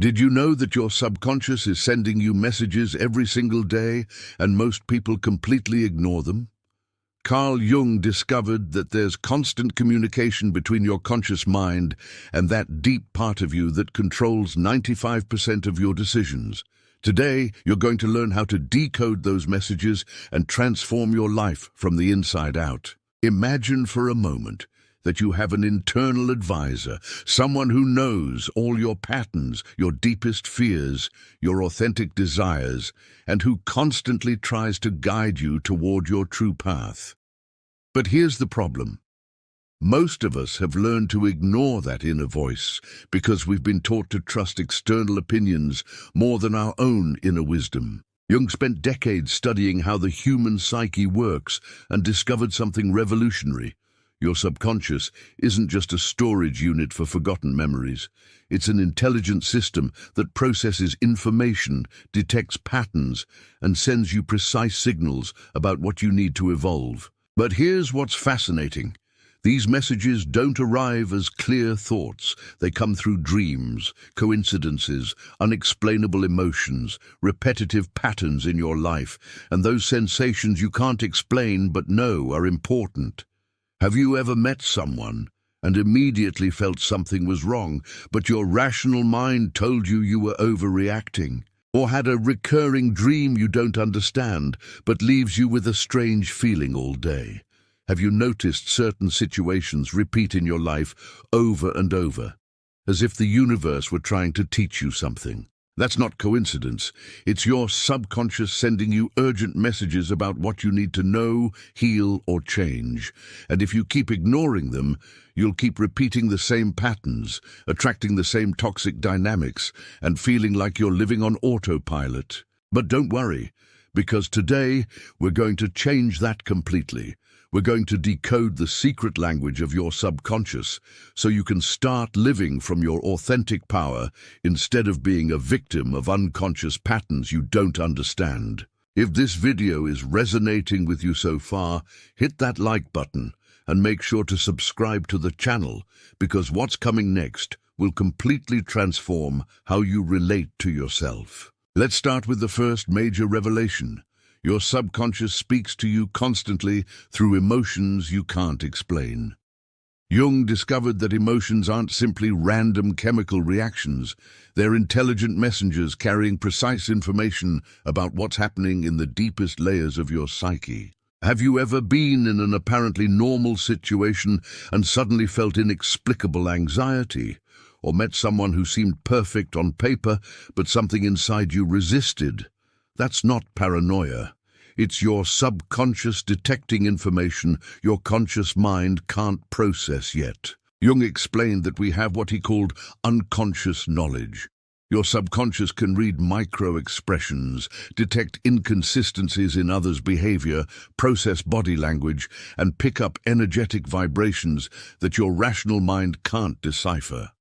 Did you know that your subconscious is sending you messages every single day and most people completely ignore them? Carl Jung discovered that there's constant communication between your conscious mind and that deep part of you that controls 95% of your decisions. Today, you're going to learn how to decode those messages and transform your life from the inside out. Imagine for a moment that you have an internal advisor, someone who knows all your patterns, your deepest fears, your authentic desires, and who constantly tries to guide you toward your true path. But here's the problem. Most of us have learned to ignore that inner voice because we've been taught to trust external opinions more than our own inner wisdom. Jung spent decades studying how the human psyche works and discovered something revolutionary. Your subconscious isn't just a storage unit for forgotten memories. It's an intelligent system that processes information, detects patterns, and sends you precise signals about what you need to evolve. But here's what's fascinating. These messages don't arrive as clear thoughts. They come through dreams, coincidences, unexplainable emotions, repetitive patterns in your life, and those sensations you can't explain but know are important. Have you ever met someone and immediately felt something was wrong, but your rational mind told you you were overreacting? Or had a recurring dream you don't understand, but leaves you with a strange feeling all day? Have you noticed certain situations repeat in your life over and over, as if the universe were trying to teach you something? That's not coincidence. It's your subconscious sending you urgent messages about what you need to know, heal, or change. And if you keep ignoring them, you'll keep repeating the same patterns, attracting the same toxic dynamics, and feeling like you're living on autopilot. But don't worry, because today we're going to change that completely. We're going to decode the secret language of your subconscious so you can start living from your authentic power instead of being a victim of unconscious patterns you don't understand. If this video is resonating with you so far, hit that like button and make sure to subscribe to the channel, because what's coming next will completely transform how you relate to yourself. Let's start with the first major revelation. Your subconscious speaks to you constantly through emotions you can't explain. Jung discovered that emotions aren't simply random chemical reactions. They're intelligent messengers carrying precise information about what's happening in the deepest layers of your psyche. Have you ever been in an apparently normal situation and suddenly felt inexplicable anxiety? Or met someone who seemed perfect on paper, but something inside you resisted? That's not paranoia. It's your subconscious detecting information your conscious mind can't process yet. Jung explained that we have what he called unconscious knowledge. Your subconscious can read micro-expressions, detect inconsistencies in others' behavior, process body language, and pick up energetic vibrations that your rational mind can't decipher.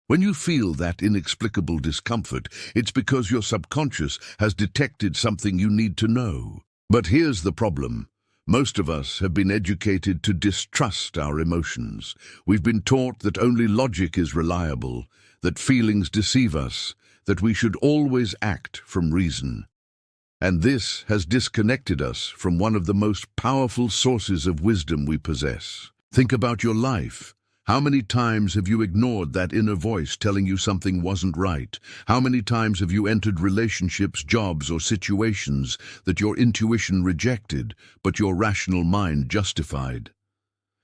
When you feel that inexplicable discomfort, it's because your subconscious has detected something you need to know. But here's the problem. Most of us have been educated to distrust our emotions. We've been taught that only logic is reliable, that feelings deceive us, that we should always act from reason. And this has disconnected us from one of the most powerful sources of wisdom we possess. Think about your life. How many times have you ignored that inner voice telling you something wasn't right? How many times have you entered relationships, jobs, or situations that your intuition rejected, but your rational mind justified?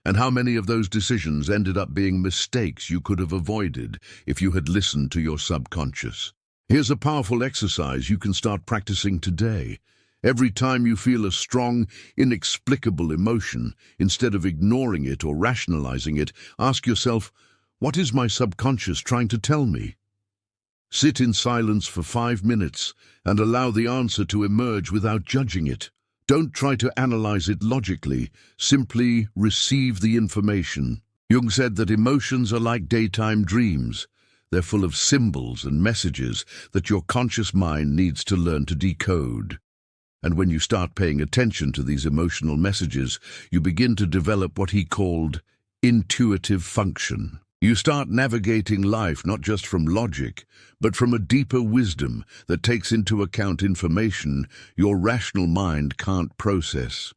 And how many of those decisions ended up being mistakes you could have avoided if you had listened to your subconscious? Here's a powerful exercise you can start practicing today. Every time you feel a strong, inexplicable emotion, instead of ignoring it or rationalizing it, ask yourself, what is my subconscious trying to tell me? Sit in silence for 5 minutes and allow the answer to emerge without judging it. Don't try to analyze it logically, simply receive the information. Jung said that emotions are like daytime dreams. They're full of symbols and messages that your conscious mind needs to learn to decode. And when you start paying attention to these emotional messages, you begin to develop what he called intuitive function. You start navigating life not just from logic, but from a deeper wisdom that takes into account information your rational mind can't process.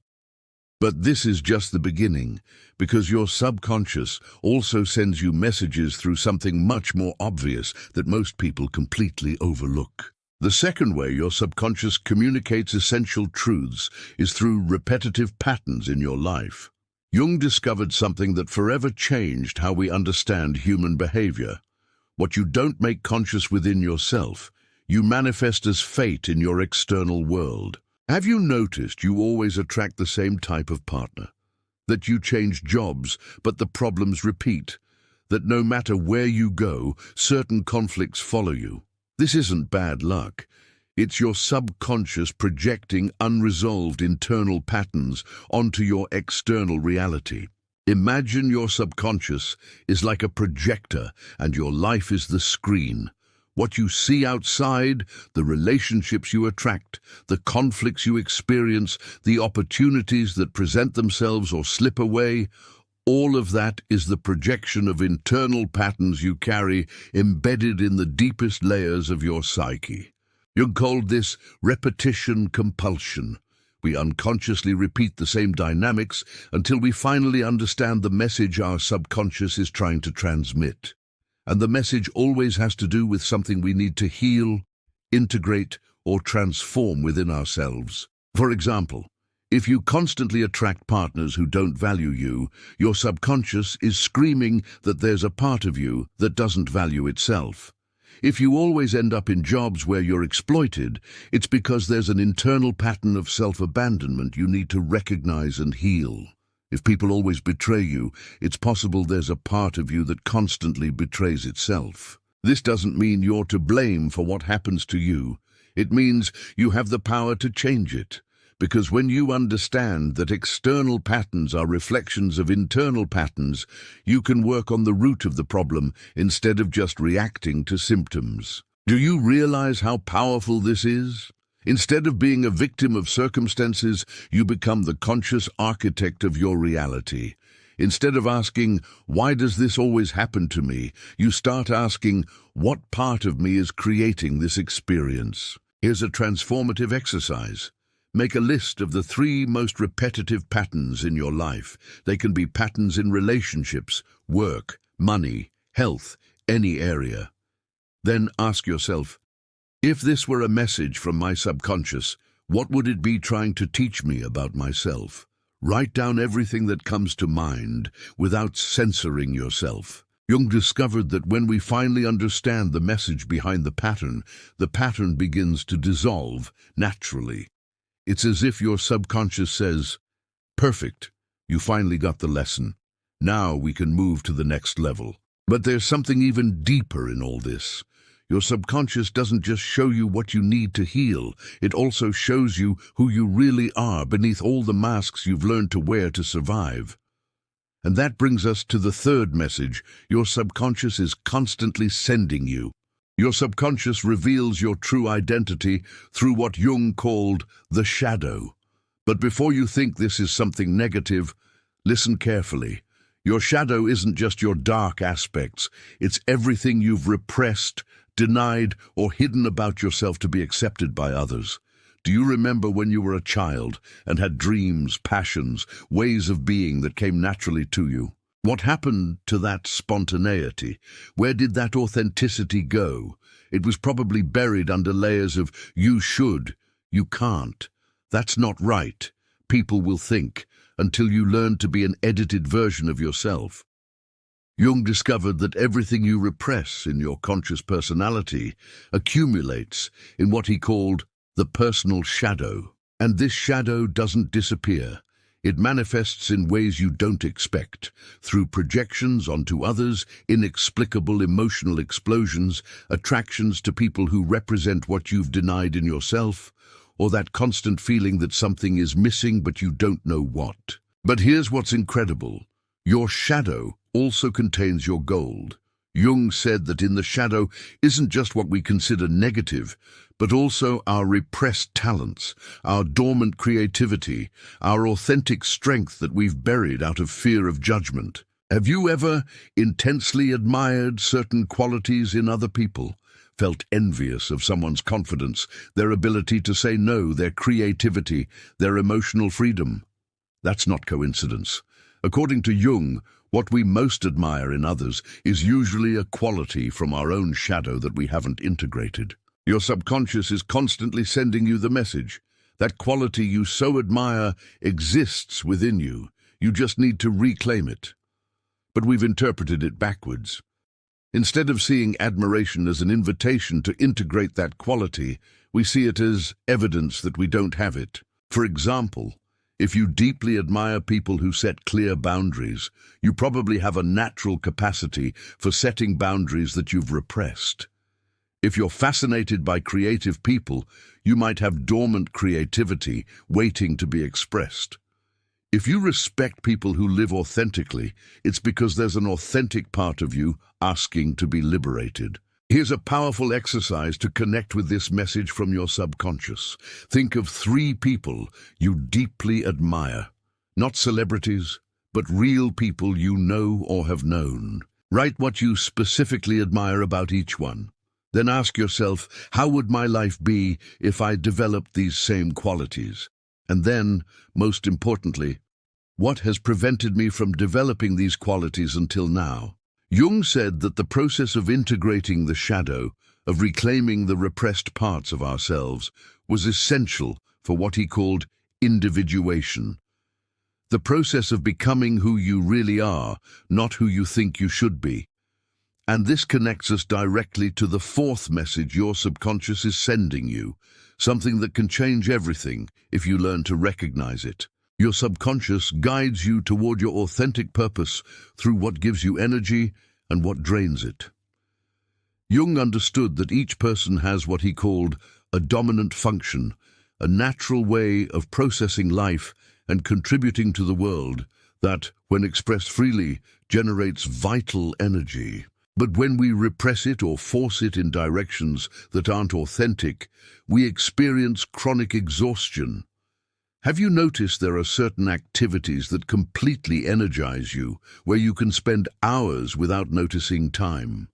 But this is just the beginning, because your subconscious also sends you messages through something much more obvious that most people completely overlook. The second way your subconscious communicates essential truths is through repetitive patterns in your life. Jung discovered something that forever changed how we understand human behavior. What you don't make conscious within yourself, you manifest as fate in your external world. Have you noticed you always attract the same type of partner? That you change jobs, but the problems repeat? That no matter where you go, certain conflicts follow you? This isn't bad luck. It's your subconscious projecting unresolved internal patterns onto your external reality. Imagine your subconscious is like a projector and your life is the screen. What you see outside, the relationships you attract, the conflicts you experience, the opportunities that present themselves or slip away, all of that is the projection of internal patterns you carry embedded in the deepest layers of your psyche. Jung called this repetition compulsion. We unconsciously repeat the same dynamics until we finally understand the message our subconscious is trying to transmit. And the message always has to do with something we need to heal, integrate, or transform within ourselves. For example, if you constantly attract partners who don't value you, your subconscious is screaming that there's a part of you that doesn't value itself. If you always end up in jobs where you're exploited, it's because there's an internal pattern of self-abandonment you need to recognize and heal. If people always betray you, it's possible there's a part of you that constantly betrays itself. This doesn't mean you're to blame for what happens to you. It means you have the power to change it. Because when you understand that external patterns are reflections of internal patterns, you can work on the root of the problem instead of just reacting to symptoms. Do you realize how powerful this is? Instead of being a victim of circumstances, you become the conscious architect of your reality. Instead of asking, "Why does this always happen to me?" you start asking, "What part of me is creating this experience?" Here's a transformative exercise. Make a list of the 3 most repetitive patterns in your life. They can be patterns in relationships, work, money, health, any area. Then ask yourself, if this were a message from my subconscious, what would it be trying to teach me about myself? Write down everything that comes to mind without censoring yourself. Jung discovered that when we finally understand the message behind the pattern begins to dissolve naturally. It's as if your subconscious says, "Perfect, you finally got the lesson. Now we can move to the next level." But there's something even deeper in all this. Your subconscious doesn't just show you what you need to heal, it also shows you who you really are beneath all the masks you've learned to wear to survive. And that brings us to the third message your subconscious is constantly sending you. Your subconscious reveals your true identity through what Jung called the shadow. But before you think this is something negative, listen carefully. Your shadow isn't just your dark aspects, it's everything you've repressed, denied, or hidden about yourself to be accepted by others. Do you remember when you were a child and had dreams, passions, ways of being that came naturally to you? What happened to that spontaneity? Where did that authenticity go? It was probably buried under layers of "you should," "you can't," "that's not right," "people will think," until you learned to be an edited version of yourself. Jung discovered that everything you repress in your conscious personality accumulates in what he called the personal shadow. And this shadow doesn't disappear. It manifests in ways you don't expect, through projections onto others, inexplicable emotional explosions, attractions to people who represent what you've denied in yourself, or that constant feeling that something is missing but you don't know what. But here's what's incredible. Your shadow also contains your gold. Jung said that in the shadow isn't just what we consider negative, but also our repressed talents, our dormant creativity, our authentic strength that we've buried out of fear of judgment. Have you ever intensely admired certain qualities in other people? Felt envious of someone's confidence, their ability to say no, their creativity, their emotional freedom? That's not coincidence. According to Jung, what we most admire in others is usually a quality from our own shadow that we haven't integrated. Your subconscious is constantly sending you the message. That quality you so admire exists within you. You just need to reclaim it. But we've interpreted it backwards. Instead of seeing admiration as an invitation to integrate that quality, we see it as evidence that we don't have it. For example, if you deeply admire people who set clear boundaries, you probably have a natural capacity for setting boundaries that you've repressed. If you're fascinated by creative people, you might have dormant creativity waiting to be expressed. If you respect people who live authentically, it's because there's an authentic part of you asking to be liberated. Here's a powerful exercise to connect with this message from your subconscious. Think of 3 people you deeply admire. Not celebrities, but real people you know or have known. Write what you specifically admire about each one. Then ask yourself, how would my life be if I developed these same qualities? And then, most importantly, what has prevented me from developing these qualities until now? Jung said that the process of integrating the shadow, of reclaiming the repressed parts of ourselves, was essential for what he called individuation. The process of becoming who you really are, not who you think you should be. And this connects us directly to the 4th message your subconscious is sending you, something that can change everything if you learn to recognize it. Your subconscious guides you toward your authentic purpose through what gives you energy and what drains it. Jung understood that each person has what he called a dominant function, a natural way of processing life and contributing to the world that, when expressed freely, generates vital energy. But when we repress it or force it in directions that aren't authentic, we experience chronic exhaustion. Have you noticed there are certain activities that completely energize you, where you can spend hours without noticing time?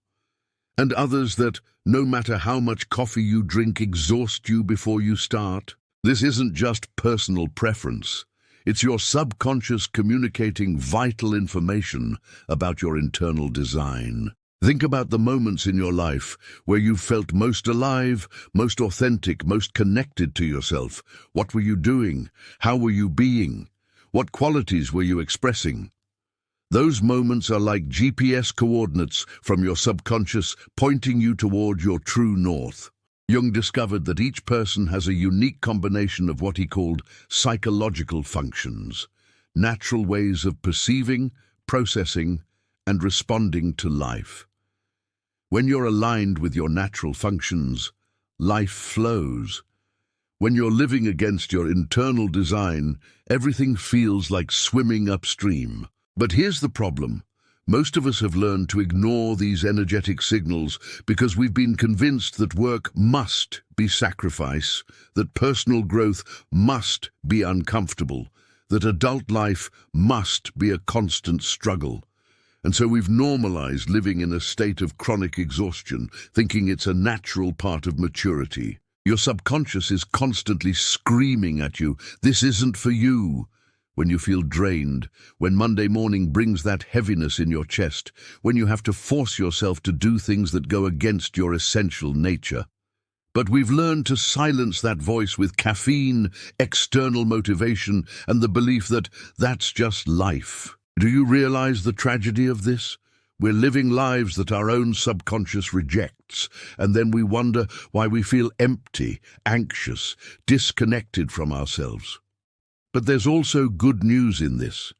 And others that, no matter how much coffee you drink, exhaust you before you start? This isn't just personal preference. It's your subconscious communicating vital information about your internal design. Think about the moments in your life where you felt most alive, most authentic, most connected to yourself. What were you doing? How were you being? What qualities were you expressing? Those moments are like GPS coordinates from your subconscious pointing you toward your true north. Jung discovered that each person has a unique combination of what he called psychological functions, natural ways of perceiving, processing, and responding to life. When you're aligned with your natural functions, life flows. When you're living against your internal design, everything feels like swimming upstream. But here's the problem. Most of us have learned to ignore these energetic signals because we've been convinced that work must be sacrifice, that personal growth must be uncomfortable, that adult life must be a constant struggle. And so we've normalized living in a state of chronic exhaustion, thinking it's a natural part of maturity. Your subconscious is constantly screaming at you, "This isn't for you." When you feel drained, when Monday morning brings that heaviness in your chest, when you have to force yourself to do things that go against your essential nature. But we've learned to silence that voice with caffeine, external motivation, and the belief that that's just life. Do you realize the tragedy of this? We're living lives that our own subconscious rejects, and then we wonder why we feel empty, anxious, disconnected from ourselves. But there's also good news in this.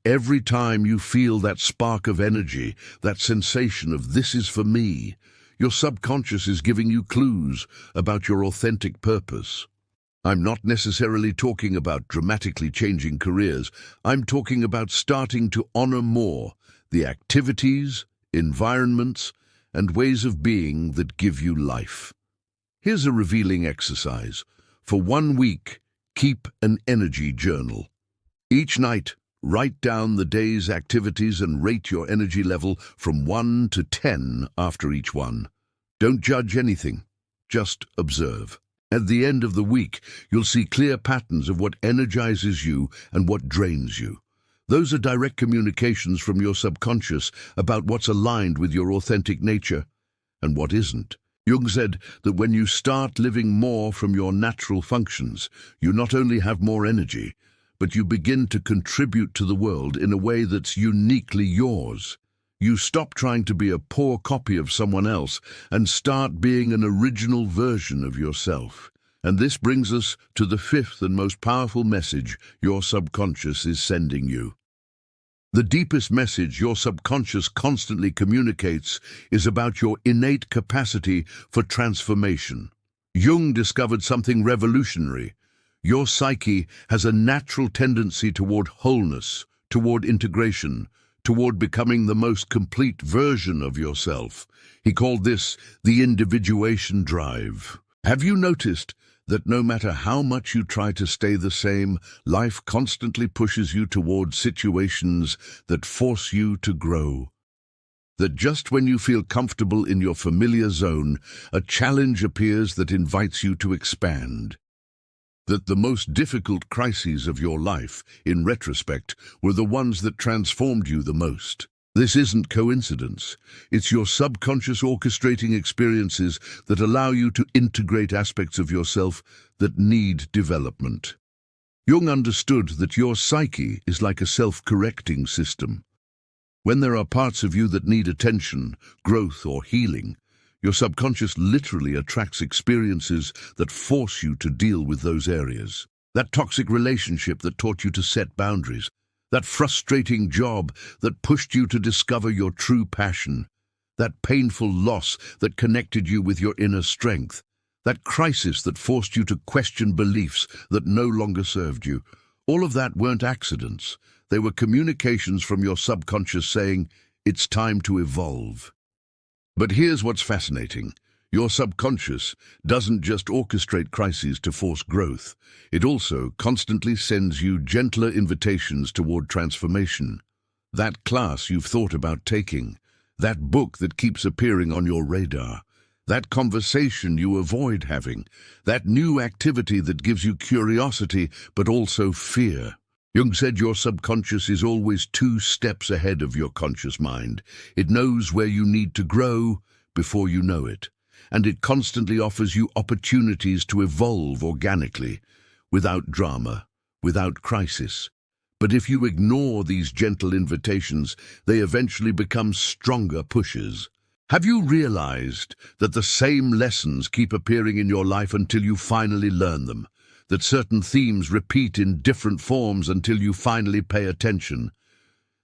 Every time you feel that spark of energy, that sensation of "this is for me," your subconscious is giving you clues about your authentic purpose. I'm not necessarily talking about dramatically changing careers. I'm talking about starting to honor more the activities, environments, and ways of being that give you life. Here's a revealing exercise. For 1 week, keep an energy journal. Each night, Write down the day's activities and rate your energy level from 1 to 10 after each one. Don't judge anything, just observe. At the end of the week, you'll see clear patterns of what energizes you and what drains you. Those are direct communications from your subconscious about what's aligned with your authentic nature and what isn't. Jung said that when you start living more from your natural functions, you not only have more energy, but you begin to contribute to the world in a way that's uniquely yours. You stop trying to be a poor copy of someone else and start being an original version of yourself. And this brings us to the fifth and most powerful message your subconscious is sending you. The deepest message your subconscious constantly communicates is about your innate capacity for transformation. Jung discovered something revolutionary. Your psyche has a natural tendency toward wholeness, toward integration, toward becoming the most complete version of yourself. He called this the individuation drive. Have you noticed that no matter how much you try to stay the same, life constantly pushes you toward situations that force you to grow? That just when you feel comfortable in your familiar zone, a challenge appears that invites you to expand? That the most difficult crises of your life, in retrospect, were the ones that transformed you the most. This isn't coincidence. It's your subconscious orchestrating experiences that allow you to integrate aspects of yourself that need development. Jung understood that your psyche is like a self-correcting system. When there are parts of you that need attention, growth, or healing, your subconscious literally attracts experiences that force you to deal with those areas. That toxic relationship that taught you to set boundaries, that frustrating job that pushed you to discover your true passion, that painful loss that connected you with your inner strength, that crisis that forced you to question beliefs that no longer served you. All of that weren't accidents. They were communications from your subconscious saying, it's time to evolve. But here's what's fascinating. Your subconscious doesn't just orchestrate crises to force growth. It also constantly sends you gentler invitations toward transformation. That class you've thought about taking, that book that keeps appearing on your radar, that conversation you avoid having, that new activity that gives you curiosity but also fear. Jung said your subconscious is always 2 steps ahead of your conscious mind. It knows where you need to grow before you know it, and it constantly offers you opportunities to evolve organically, without drama, without crisis. But if you ignore these gentle invitations, they eventually become stronger pushes. Have you realized that the same lessons keep appearing in your life until you finally learn them? That certain themes repeat in different forms until you finally pay attention?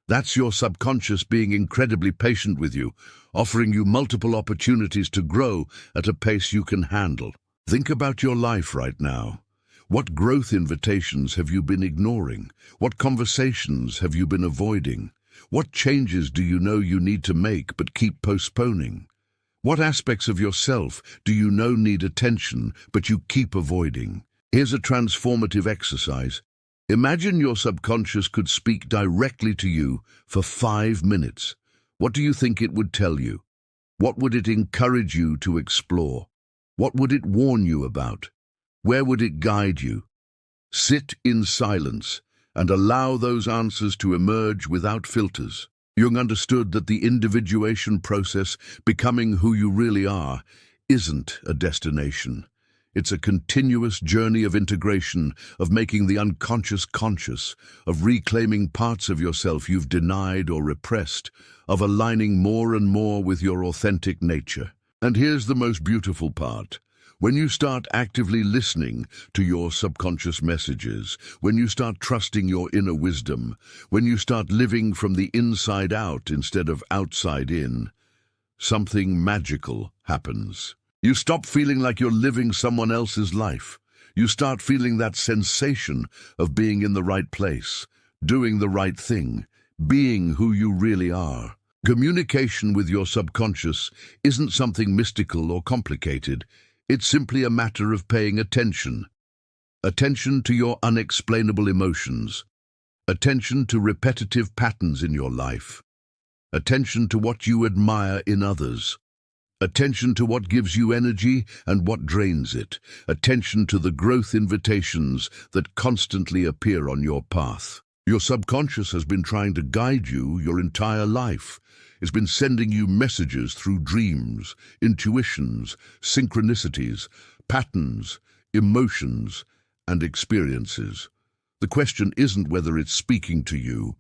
That's your subconscious being incredibly patient with you, offering you multiple opportunities to grow at a pace you can handle. Think about your life right now. What growth invitations have you been ignoring? What conversations have you been avoiding? What changes do you know you need to make but keep postponing? What aspects of yourself do you know need attention but you keep avoiding? Here's a transformative exercise. Imagine your subconscious could speak directly to you for 5 minutes. What do you think it would tell you? What would it encourage you to explore? What would it warn you about? Where would it guide you? Sit in silence and allow those answers to emerge without filters. Jung understood that the individuation process, becoming who you really are, isn't a destination. It's a continuous journey of integration, of making the unconscious conscious, of reclaiming parts of yourself you've denied or repressed, of aligning more and more with your authentic nature. And here's the most beautiful part. When you start actively listening to your subconscious messages, when you start trusting your inner wisdom, when you start living from the inside out instead of outside in, something magical happens. You stop feeling like you're living someone else's life. You start feeling that sensation of being in the right place, doing the right thing, being who you really are. Communication with your subconscious isn't something mystical or complicated. It's simply a matter of paying attention. Attention to your unexplainable emotions. Attention to repetitive patterns in your life. Attention to what you admire in others. Attention to what gives you energy and what drains it. Attention to the growth invitations that constantly appear on your path. Your subconscious has been trying to guide you your entire life. It's been sending you messages through dreams, intuitions, synchronicities, patterns, emotions, and experiences. The question isn't whether it's speaking to you.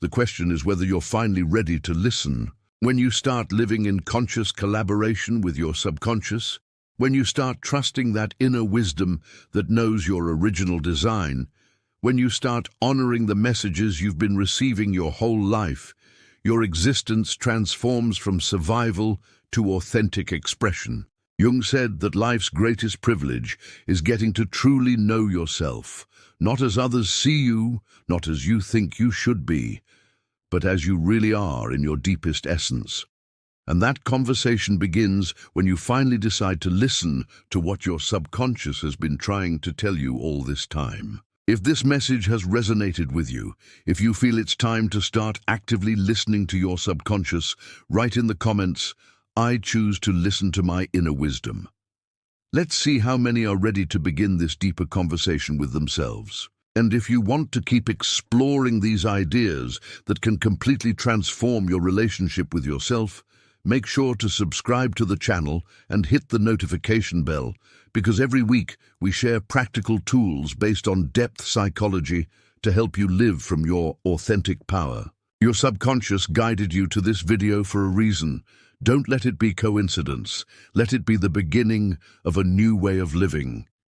The question is whether you're finally ready to listen. When you start living in conscious collaboration with your subconscious, when you start trusting that inner wisdom that knows your original design, when you start honoring the messages you've been receiving your whole life, your existence transforms from survival to authentic expression. Jung said that life's greatest privilege is getting to truly know yourself, not as others see you, not as you think you should be, but as you really are in your deepest essence. And that conversation begins when you finally decide to listen to what your subconscious has been trying to tell you all this time. If this message has resonated with you, if you feel it's time to start actively listening to your subconscious, write in the comments, "I choose to listen to my inner wisdom." Let's see how many are ready to begin this deeper conversation with themselves. And if you want to keep exploring these ideas that can completely transform your relationship with yourself, make sure to subscribe to the channel and hit the notification bell, because every week we share practical tools based on depth psychology to help you live from your authentic power. Your subconscious guided you to this video for a reason. Don't let it be coincidence. Let it be the beginning of a new way of living.